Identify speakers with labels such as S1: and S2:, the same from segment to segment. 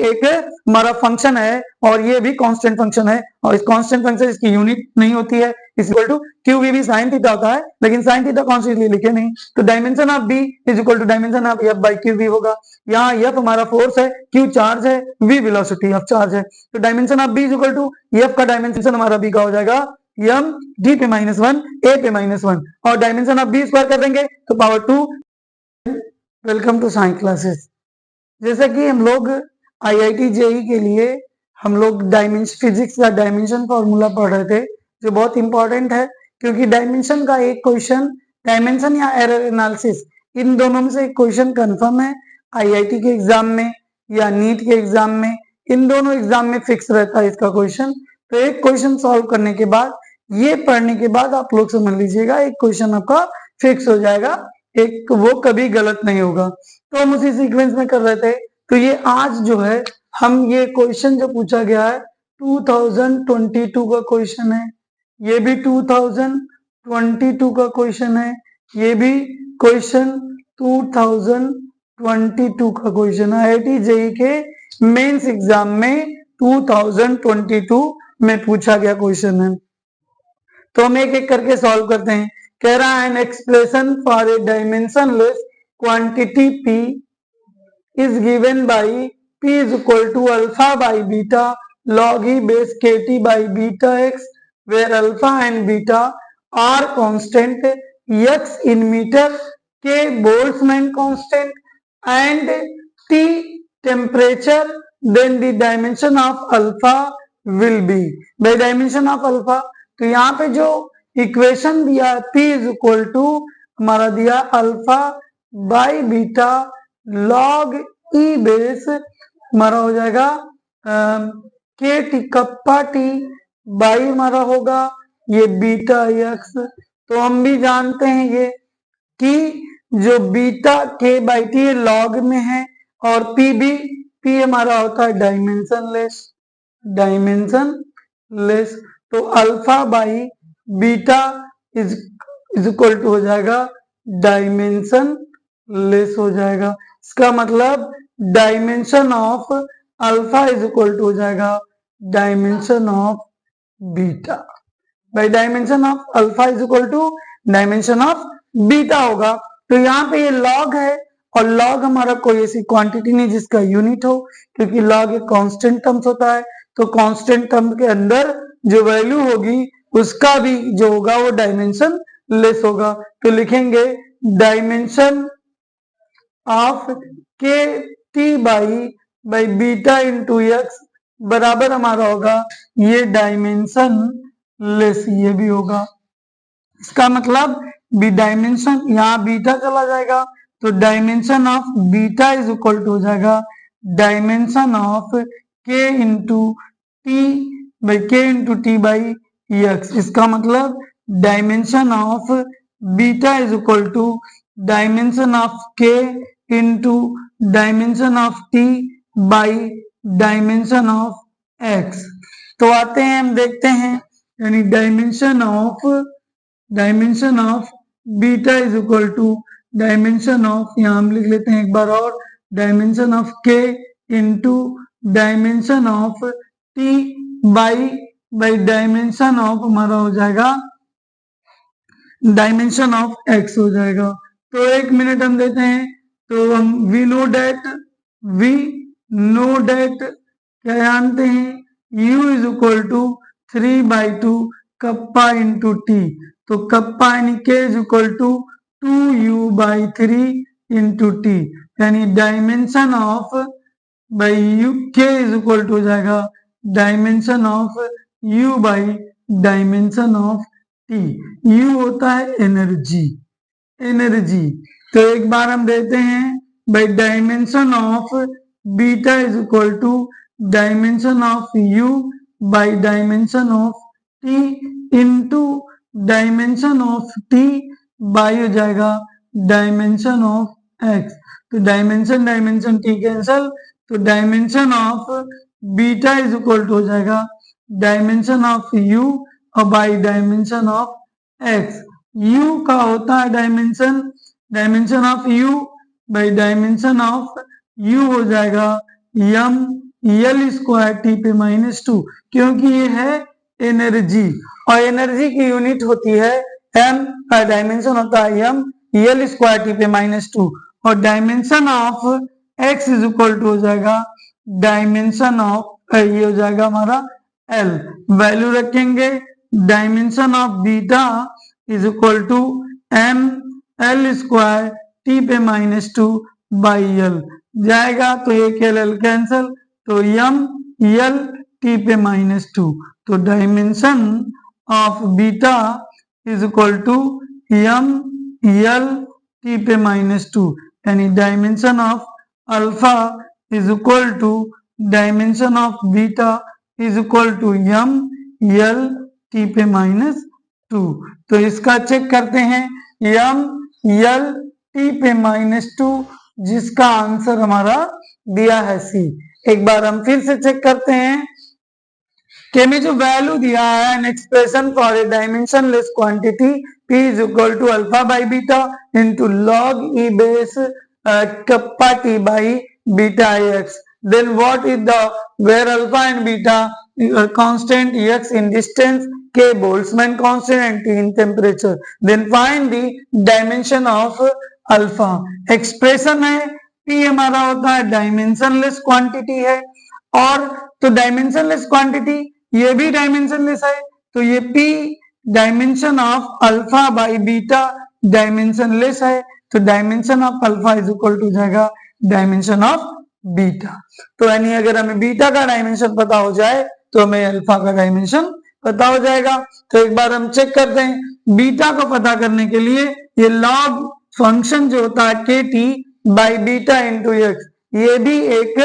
S1: एक हमारा फंक्शन है और ये भी कांस्टेंट फंक्शन है और इस कांस्टेंट फंक्शन इसकी यूनिट नहीं होती है, is equal to Q v भी साइन थीटा होता है, लेकिन साइन थीटा कॉन्स्टेंटली लिखे नहीं, तो dimension of B is equal to dimension of F by q v होगा। यहाँ एफ हमारा फोर्स है, क्यू चार्ज है, वी वेलोसिटी ऑफ चार्ज है, तो dimension of B is equal to F का डायमेंशन हमारा बी का हो जाएगा एम डी पे माइनस वन ए पे माइनस वन और डायमेंशन ऑफ बी स्क्वायर कर देंगे तो power two. Welcome to science classes. जैसे कि हम लोग आईआईटी जेई के लिए हम लोग डायमेंशन फिजिक्स का डायमेंशन फॉर्मूला पढ़ रहे थे जो बहुत इंपॉर्टेंट है, क्योंकि डायमेंशन का एक क्वेश्चन, डायमेंशन या एरर एनालिसिस, इन दोनों में से एक क्वेश्चन कंफर्म है आईआईटी के एग्जाम में या नीट के एग्जाम में, इन दोनों एग्जाम में फिक्स रहता है इसका क्वेश्चन। तो एक क्वेश्चन सॉल्व करने के बाद, ये पढ़ने के बाद आप लोग समझ लीजिएगा एक क्वेश्चन आपका फिक्स हो जाएगा, एक वो कभी गलत नहीं होगा। तो हम उसी सीक्वेंस में कर रहे थे। तो ये आज जो है हम ये क्वेश्चन जो पूछा गया है 2022 का क्वेश्चन है, ये भी 2022 का क्वेश्चन है, ये भी क्वेश्चन 2022 का क्वेश्चन है। आईआईटी जेई के मेंस एग्जाम में 2022 में पूछा गया क्वेश्चन है। तो हम एक एक करके सॉल्व करते हैं। कह रहा है an expression for a dimensionless quantity p is given by p is equal to alpha by beta log e base kt by beta x, where alpha and beta are constant, x in meter, k Boltzmann constant and t temperature, then the dimension of alpha will be। by dimension of alpha, तो यहाँ पे जो equation दिया है p is equal to हमारा दिया alpha by beta log e base हमारा हो जाएगा के टी कप्पा टी बाई हमारा होगा ये बीटा एक्स। तो हम भी जानते हैं ये कि जो बीटा के बाई टी लॉग में है और पी भी, पी हमारा होता है डायमेंशनलेस, डायमेंशनलेस। तो alpha by beta is equal to हो जाएगा डायमेंशन लेस हो जाएगा। इसका मतलब dimension of alpha is equal to हो जाएगा dimension of beta. By dimension of alpha is equal to dimension of beta होगा। तो यहाँ पे ये लॉग है और लॉग हमारा कोई ऐसी क्वांटिटी नहीं जिसका यूनिट हो, क्योंकि लॉग एक कांस्टेंट टर्म्स होता है। तो कांस्टेंट टर्म के अंदर जो वैल्यू होगी उसका भी जो होगा वो डायमेंशन लेस होगा। तो लिखेंगे डायमेंशन ऑफ के T by beta into x बराबर हमारा होगा ये डायमेंशन लेस, ये भी होगा। इसका मतलब बी डायमेंशन, यहाँ बीटा चला जाएगा तो dimension of beta is equal to हो जाएगा dimension of k into t by x. इसका मतलब dimension of beta is equal to dimension of k into dimension of T by dimension of x. तो आते हैं हम देखते हैं, यानी dimension of beta is equal to dimension of, यहाँ हम लिख लेते हैं एक बार और, dimension of k into dimension of T by dimension of हमारा हो जाएगा डायमेंशन ऑफ एक्स हो जाएगा। तो एक मिनट हम देते हैं। तो हम वी नो डेट क्या जानते हैं, u is equal to 3/2 kappa into t. तो कप्पा यानी k is equal to 2u/3 into t, यानी dimension of by u k is equal to हो जाएगा dimension of u by dimension of t. u होता है energy. तो एक बार हम देते हैं by dimension of beta is equal to dimension of u by dimension of T into dimension of T by हो जाएगा डायमेंशन ऑफ एक्स। तो डायमेंशन टी कैंसल, तो dimension of beta is equal to हो जाएगा dimension of u और by dimension of x. u का होता है dimension of u by dimension of u हो जाएगा m यल स्क्वायर टी पे -2, क्योंकि ये है एनर्जी और एनर्जी की यूनिट होती है एम, डायमेंशन होता है एम, यल स्क्वायर टी पे -2 और dimension of x is equal to हो जाएगा डायमेंशन ऑफ ये हो जाएगा हमारा एल, वैल्यू रखेंगे dimension of beta is equal to M L square T पे -2 बाई यल जाएगा, तो एक एल कैंसल, तो यम यल टी पे -2, तो dimension of beta is equal to M L T पे -2, यानी dimension of alpha is equal to dimension of beta is equal to M L T पे -2। तो इसका चेक करते हैं यम यल टी पे -2, जिसका आंसर हमारा दिया है सी। एक बार हम फिर से चेक करते हैं कि में जो वैल्यू दिया है an expression for a dimensionless quantity p is equal to alpha by beta into log e base kappa T by beta x, then what is the where alpha and beta constant x in distance, k Boltzmann constant and t in temperature, then find the dimension of alpha। Expression है p हमारा होता है dimensionless quantity है, और तो dimensionless quantity ये भी dimensionless है, तो ये p dimension of alpha by beta dimensionless है, तो dimension of alpha is equal to जाएगा डायमेंशन ऑफ बीटा। तो यानी अगर हमें बीटा का डायमेंशन पता हो जाए तो हमें अल्फा का डायमेंशन पता हो जाएगा। तो एक बार हम चेक करते हैं बीटा को पता करने के लिए ये लॉग फंक्शन जो होता है के T by beta into x, ये भी एक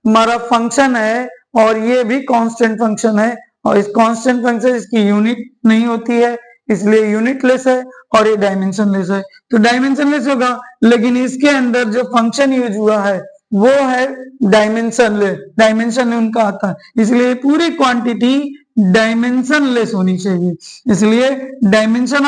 S1: हमारा फंक्शन है और ये भी कांस्टेंट फंक्शन है, और इस कांस्टेंट फंक्शन इसकी यूनिट नहीं होती है इसलिए यूनिटलेस है और ये डायमेंशनलेस है, तो डायमेंशनलेस होगा, लेकिन इसके अंदर जो फंक्शन यूज हुआ है वो है डायमेंशनलेस, डायमेंशन उनका आता है, इसलिए पूरी क्वांटिटी डायमेंशनलेस होनी चाहिए, इसलिए डायमेंशन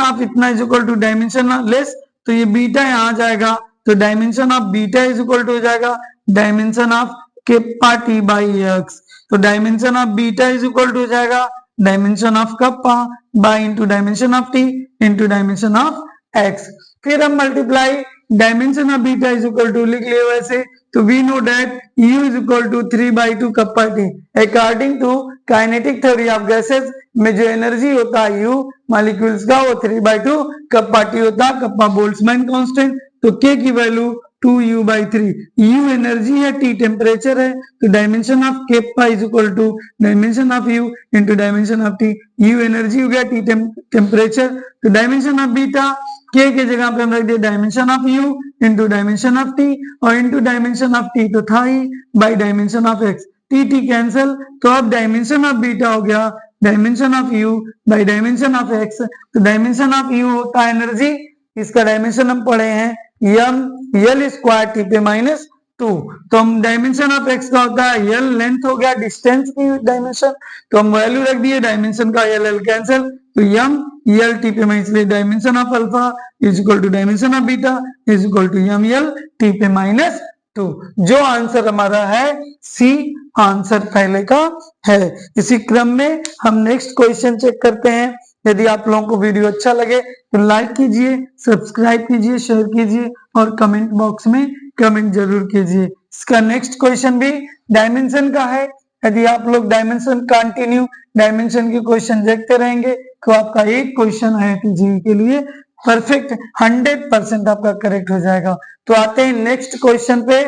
S1: ऑफ इतना इज इक्वल टू डायमेंशन लेस, तो ये बीटा यहाँ जाएगा, तो dimension of beta is equal to हो जाएगा dimension of kappa T by X, तो dimension of beta is equal to हो जाएगा dimension of kappa by into dimension of T into dimension of X, फिर हम multiply dimension of beta is equal to लिख लिए वैसे, तो we know that u is equal to 3/2 kappa T, according to kinetic theory of gases में जो energy होता है u मॉलिक्यूल्स का वो 3/2 कप्पा टी होता है, कप्पा बोल्ट्जमैन कांस्टेंट, तो k की वैल्यू 2u/3, u एनर्जी है, t टेम्परेचर है, तो dimension of kappa is equal to dimension of u into dimension of t, u energy हो गया, t टेम्परेचर, तो डायमेंशन ऑफ बीटा k के जगह पे हम रख दिए dimension of u into dimension of t, और इंटू डायमेंशन ऑफ t तो था ही by dimension of x, t cancel, तो अब डायमेंशन ऑफ बीटा हो गया dimension of u by dimension of x, तो डायमेंशन ऑफ u होता है एनर्जी, इसका डायमेंशन हम पढ़े हैं m यल स्क्वायर टी पे -2, तो हम डायमेंशन ऑफ x का होता है यल, लेंथ हो गया डिस्टेंस की डायमेंशन, तो हम वैल्यू रख दिए डायमेंशन का यल कैंसल, तो m यल टी पे इसलिए dimension of alpha is equal to dimension of beta is equal to m L T पे -2, जो आंसर हमारा है सी आंसर पहले का है। इसी क्रम में हम नेक्स्ट क्वेश्चन चेक करते हैं। यदि आप लोगों को वीडियो अच्छा लगे तो लाइक कीजिए, सब्सक्राइब कीजिए, शेयर कीजिए और कमेंट बॉक्स में कमेंट जरूर कीजिए। इसका नेक्स्ट क्वेश्चन भी डायमेंशन का है। यदि आप लोग डायमेंशन कंटिन्यू डायमेंशन के क्वेश्चन देखते रहेंगे तो आपका एक क्वेश्चन है जीवी के लिए परफेक्ट 100% आपका करेक्ट हो जाएगा। तो आते हैं नेक्स्ट क्वेश्चन पे।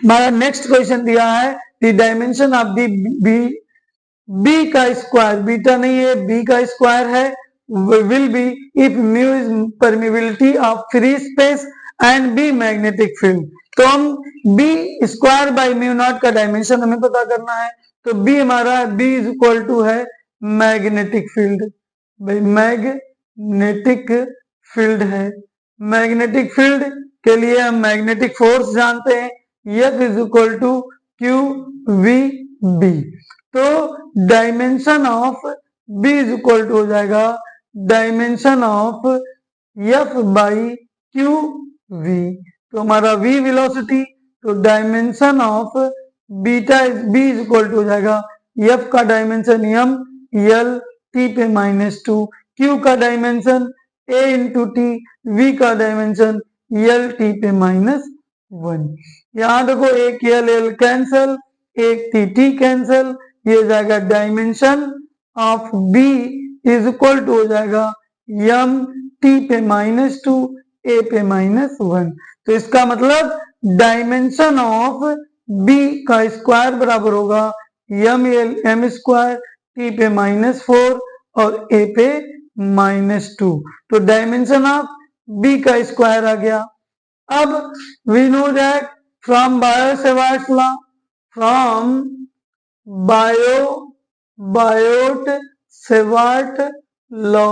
S1: हमारा नेक्स्ट क्वेश्चन दिया है the dimension of the B का स्क्वायर, बीटा नहीं है बी का स्क्वायर है, will be if mu is permeability of free space and B magnetic field. तो हम B square by mu naught का डायमेंशन हमें पता करना है, तो बी हमारा बी इज इक्वल टू है मैग्नेटिक फील्ड, भाई मैग्नेटिक फील्ड है। मैग्नेटिक फील्ड के लिए हम मैग्नेटिक फोर्स जानते हैं, F is equal to Q we B, तो dimension of B is equal to हो जाएगा dimension of F by q v, तो हमारा V वेलोसिटी, तो dimension of beta B is equal to हो जाएगा एफ का डायमेंशन एम एल टी पे -2, क्यू का dimension A into T, v का डायमेंशन एल टी पे -1। यहाँ देखो एक एल एल कैंसल, एक टी कैंसल, ये हो जाएगा dimension of B is equal to हो जाएगा एम टी पे -2 ए पे -1। तो इसका मतलब डायमेंशन ऑफ बी का स्क्वायर बराबर होगा एम स्क्वायर टी पे -4 और ए पे -2। तो डायमेंशन ऑफ बी का स्क्वायर आ गया। अब we know that from Biot Savart's law, from Biot Savart law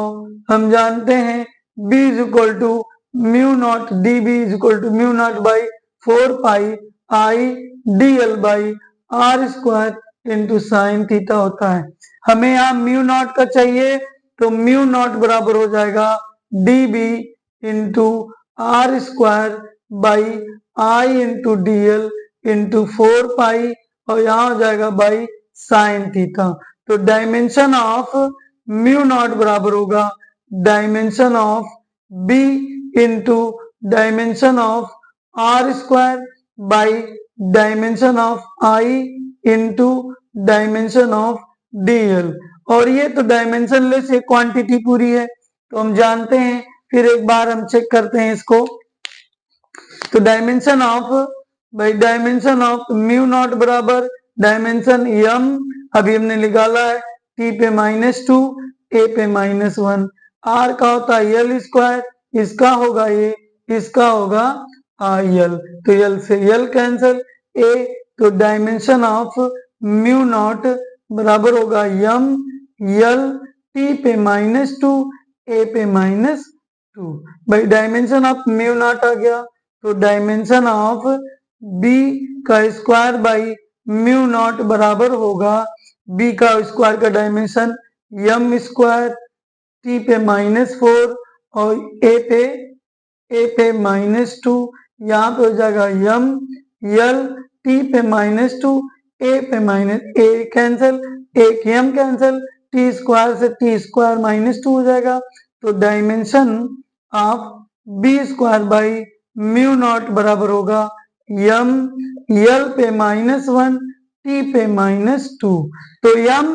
S1: हम जानते हैं B is equal to mu naught D B is equal to mu naught by 4 pi I D L by R square into sine theta होता है। हमें यहाँ mu naught का चाहिए तो म्यू नॉट बराबर हो जाएगा d B into r square by I into d l into 4 pi और यहाँ हो जाएगा बाई साइन थीटा। तो डायमेंशन ऑफ म्यू नॉट बराबर होगा dimension of B into dimension of r square by dimension of I into dimension of d l. और ये तो डायमेंशन लेस एक क्वांटिटी पूरी है तो हम जानते हैं, फिर एक बार हम चेक करते हैं इसको। तो dimension of by dimension of mu naught बराबर डायमेंशन एम अभी हमने निकाला है टी पे -2 ए पे -1, आर का होता है एल स्क्वायर, इसका होगा ये, इसका होगा आई एल, तो एल से एल कैंसल, ए तो डायमेंशन ऑफ म्यू नॉट बराबर होगा एम एल टी पे -2 ए पे -2 भाई डायमेंशन ऑफ म्यू नॉट आ गया। तो डायमेंशन ऑफ बी का स्क्वायर बाई म्यू नॉट बराबर होगा बी का स्क्वायर का डायमेंशन एम स्क्वायर टी पे -4 और ए पे -2, यहाँ पे हो जाएगा एम एल टी पे -2 ए पे ए कैंसल, एक एम कैंसल, टी स्क्वायर से टी स्क्वायर -2 हो जाएगा। तो dimension of B square by mu naught बराबर होगा एम एल पे -1 टी पे -2। तो एम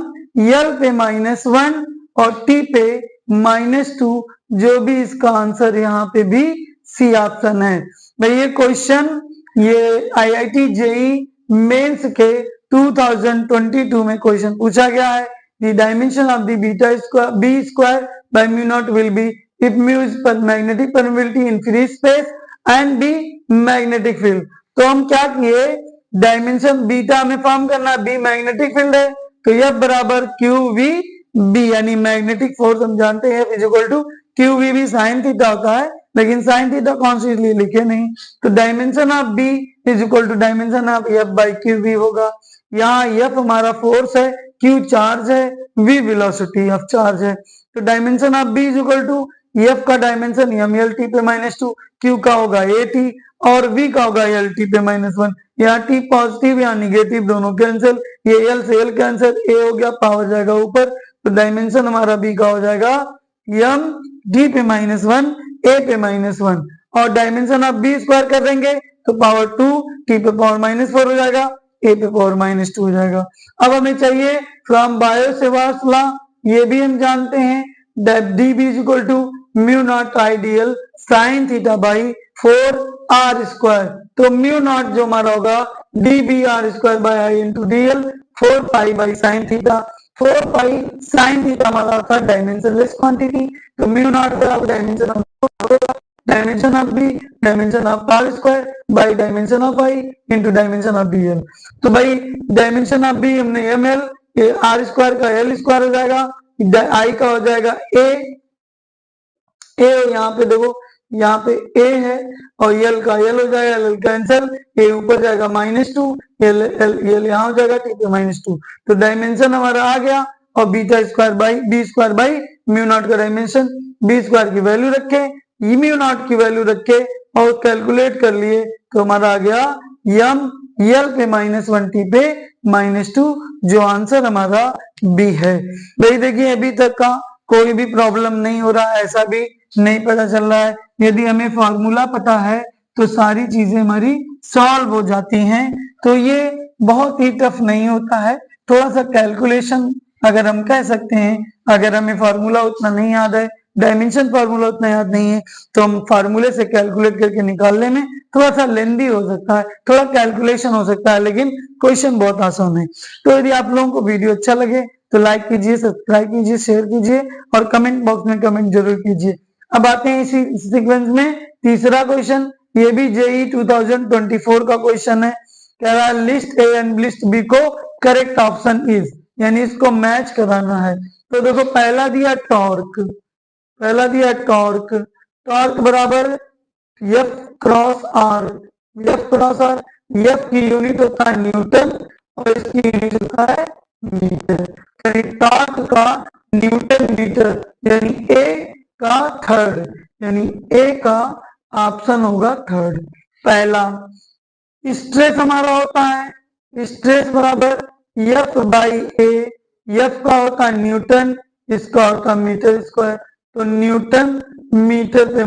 S1: एल पे -1 और टी पे -2 जो भी इसका आंसर यहाँ पे भी सी ऑप्शन है। भाई ये क्वेश्चन ये आईआईटी जेई मेंस के 2022 में क्वेश्चन पूछा गया है। The dimension of the beta square B square by mu naught will be if mu is पर magnetic permittivity in free space and B magnetic field. तो हम क्या किए, डायमेंशन बीटा में फॉर्म करना, बी मैग्नेटिक फील्ड है तो F बराबर क्यू वी बी यानी मैग्नेटिक फोर्स हम जानते हैं is equal to Q we B sine theta होता है, लेकिन साइन थीटा कॉन्स्टेंटली लिखे नहीं। तो dimension of B is equal to dimension of F by q v होगा। यहाँ एफ हमारा फोर्स है, क्यू चार्ज है, वी वेलोसिटी ऑफ चार्ज है। तो dimension of B is equal to F का डायमेंशन एम एल टी पे -2, q का होगा ए टी और वी का होगा एल टी पे -1। यहाँ टी पॉजिटिव या निगेटिव दोनों कैंसिल, ये एल से एल कैंसिल, ए हो गया पावर जाएगा ऊपर। तो डायमेंशन हमारा बी का हो जाएगा एम डी पे -1 ए पे -1 और डायमेंशन ऑफ बी स्क्वायर कर देंगे तो पावर 2 टी पे पावर -4 हो जाएगा, ए पे पावर -2 हो जाएगा। अब हमें चाहिए फ्रॉम बायो-सेवार्ट्स लॉ, ये भी हम जानते हैं d B is equal to mu naught I D l sine theta by 4 r square. तो म्यू नॉट जो हमारा होगा d B r square by I into d l 4 pi by sine theta, 4 pi sine theta हमारा होता है dimensionless quantity. तो mu naught बराबर dimension of B dimension of r square by dimension of I into dimension of d l. तो भाई dimension of B हमने M L, are square का L square हो जाएगा, आई का हो जाएगा ए यहाँ पे देखो यहाँ पे ए है और एल का एल हो जाएगा, एल कैंसिल, ए ऊपर जाएगा -2, एल यहाँ हो जाएगा टी पे -2। तो डायमेंशन हमारा आ गया और beta square by B square by mu naught का डायमेंशन बी स्क्वायर की वैल्यू रखे, म्यू नॉट की वैल्यू रखे और कैलकुलेट कर लिए तो हमारा आ गया m, l पे -1, t पे -2, जो आंसर हमारा बी है। भाई देखिए अभी तक का कोई भी प्रॉब्लम नहीं हो रहा, ऐसा भी नहीं पता चल रहा है। यदि हमें फॉर्मूला पता है तो सारी चीजें हमारी सॉल्व हो जाती हैं, तो ये बहुत ही टफ नहीं होता है। थोड़ा सा कैलकुलेशन अगर हम कह सकते हैं, अगर हमें फार्मूला उतना नहीं याद है, डायमेंशन फार्मूला उतना याद नहीं है, तो हम फार्मूले से कैलकुलेट करके निकालने में थोड़ा सा लेंदी हो सकता है, थोड़ा कैलकुलेशन हो सकता है, लेकिन क्वेश्चन बहुत आसान है। तो यदि आप लोगों को वीडियो अच्छा लगे तो लाइक कीजिए, सब्सक्राइब कीजिए, शेयर कीजिए और कमेंट बॉक्स में कमेंट जरूर कीजिए। अब आते हैं इसी सीक्वेंस में तीसरा क्वेश्चन, ये भी जेई 2024 का क्वेश्चन है। कह रहा है list A and list B को करेक्ट ऑप्शन इज, यानी इसको मैच कराना है। तो देखो पहला दिया टॉर्क, टॉर्क बराबर एफ क्रॉस आर, एफ की यूनिट होता है न्यूटन और इसकी यूनिट होता है मीटर। यानी टॉर्क का न्यूटन मीटर, यानी ए का थर्ड, यानी ए का ऑप्शन होगा थर्ड पहला। स्ट्रेस हमारा होता है स्ट्रेस बराबर एफ बाई ए, एफ का होता है न्यूटन, इसका होता है मीटर स्क्वायर, तो न्यूटन मीटर पे